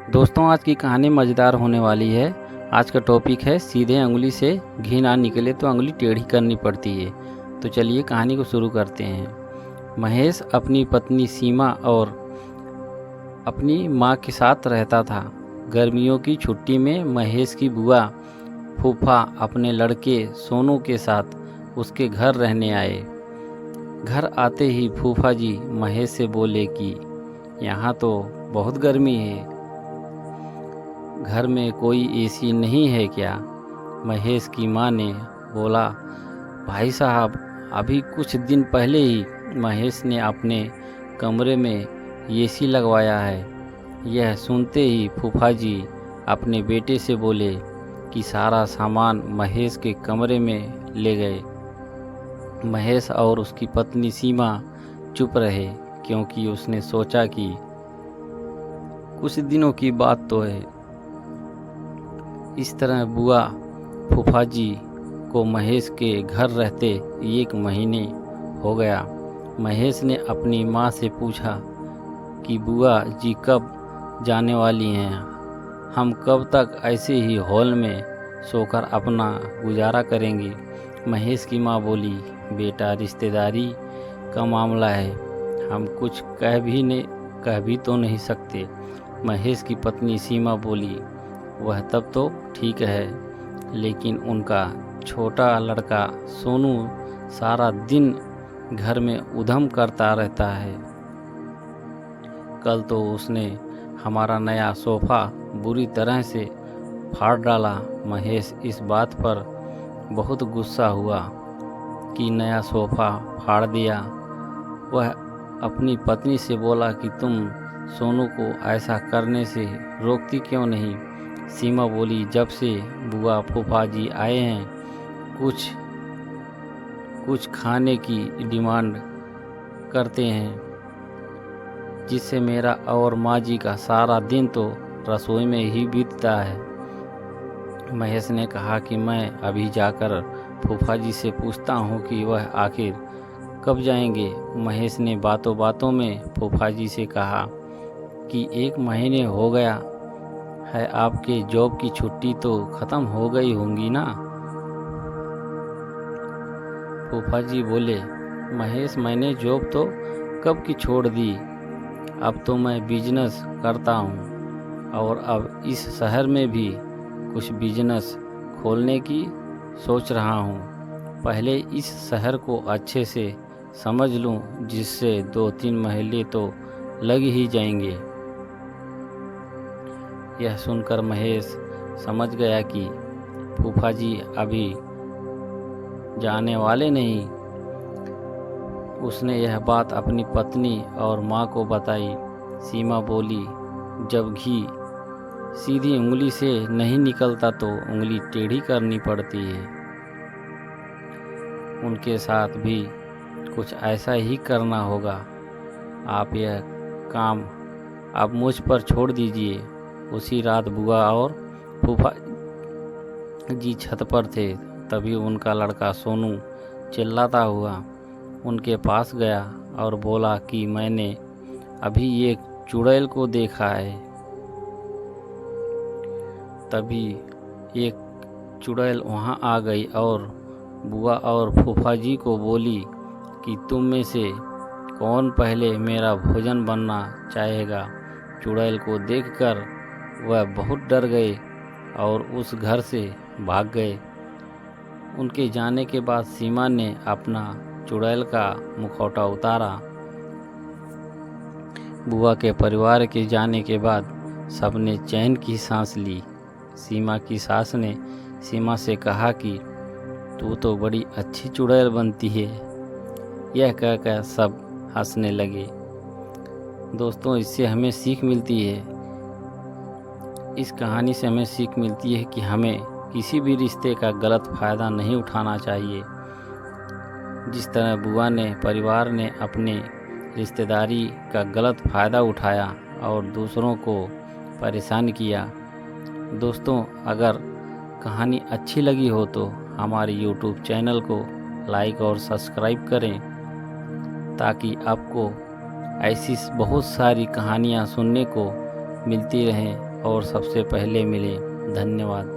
दोस्तों, आज की कहानी मज़ेदार होने वाली है। आज का टॉपिक है सीधे उंगली से घी ना निकले तो उंगली टेढ़ी करनी पड़ती है। तो चलिए कहानी को शुरू करते हैं। महेश अपनी पत्नी सीमा और अपनी माँ के साथ रहता था। गर्मियों की छुट्टी में महेश की बुआ फूफा अपने लड़के सोनू के साथ उसके घर रहने आए। घर आते ही फूफा जी महेश से बोले कि यहाँ तो बहुत गर्मी है, घर में कोई एसी नहीं है क्या? महेश की माँ ने बोला, भाई साहब, अभी कुछ दिन पहले ही महेश ने अपने कमरे में एसी लगवाया है। यह सुनते ही फूफा जी अपने बेटे से बोले कि सारा सामान महेश के कमरे में ले गए। महेश और उसकी पत्नी सीमा चुप रहे, क्योंकि उसने सोचा कि कुछ दिनों की बात तो है। इस तरह बुआ फूफा जी को महेश के घर रहते 1 महीने हो गया। महेश ने अपनी माँ से पूछा कि बुआ जी कब जाने वाली हैं? हम कब तक ऐसे ही हॉल में सोकर अपना गुजारा करेंगे? महेश की माँ बोली, बेटा, रिश्तेदारी का मामला है, हम कुछ कह भी तो नहीं सकते। महेश की पत्नी सीमा बोली, वह तब तो ठीक है, लेकिन उनका छोटा लड़का सोनू सारा दिन घर में उधम करता रहता है। कल तो उसने हमारा नया सोफ़ा बुरी तरह से फाड़ डाला। महेश इस बात पर बहुत गुस्सा हुआ कि नया सोफ़ा फाड़ दिया। वह अपनी पत्नी से बोला कि तुम सोनू को ऐसा करने से रोकती क्यों नहीं? सीमा बोली, जब से बुआ फूफा जी आए हैं, कुछ खाने की डिमांड करते हैं, जिससे मेरा और माँ जी का सारा दिन तो रसोई में ही बीतता है। महेश ने कहा कि मैं अभी जाकर फूफा जी से पूछता हूँ कि वह आखिर कब जाएंगे। महेश ने बातों बातों में फूफा जी से कहा कि 1 महीने हो गया है, आपके जॉब की छुट्टी तो ख़त्म हो गई होंगी ना? फूफा जी बोले, महेश, मैंने जॉब तो कब की छोड़ दी। अब तो मैं बिजनेस करता हूँ और अब इस शहर में भी कुछ बिजनेस खोलने की सोच रहा हूँ। पहले इस शहर को अच्छे से समझ लूँ, जिससे 2-3 महीने तो लग ही जाएंगे। यह सुनकर महेश समझ गया कि फूफा जी अभी जाने वाले नहीं। उसने यह बात अपनी पत्नी और माँ को बताई। सीमा बोली, जब घी सीधी उंगली से नहीं निकलता तो उंगली टेढ़ी करनी पड़ती है। उनके साथ भी कुछ ऐसा ही करना होगा। आप यह काम अब मुझ पर छोड़ दीजिए। उसी रात बुआ और फूफा जी छत पर थे। तभी उनका लड़का सोनू चिल्लाता हुआ उनके पास गया और बोला कि मैंने अभी एक चुड़ैल को देखा है। तभी एक चुड़ैल वहाँ आ गई और बुआ और फूफा जी को बोली कि तुम में से कौन पहले मेरा भोजन बनना चाहेगा। चुड़ैल को देखकर वह बहुत डर गए और उस घर से भाग गए। उनके जाने के बाद सीमा ने अपना चुड़ैल का मुखौटा उतारा। बुआ के परिवार के जाने के बाद सबने चैन की सांस ली। सीमा की सास ने सीमा से कहा कि तू तो बड़ी अच्छी चुड़ैल बनती है। यह कहकर सब हंसने लगे। दोस्तों, इससे हमें सीख मिलती है। इस कहानी से हमें सीख मिलती है कि हमें किसी भी रिश्ते का गलत फ़ायदा नहीं उठाना चाहिए। जिस तरह बुआ ने परिवार ने अपने रिश्तेदारी का गलत फ़ायदा उठाया और दूसरों को परेशान किया। दोस्तों, अगर कहानी अच्छी लगी हो तो हमारे YouTube चैनल को लाइक और सब्सक्राइब करें, ताकि आपको ऐसी बहुत सारी कहानियाँ सुनने को मिलती रहें और सबसे पहले मिले। धन्यवाद।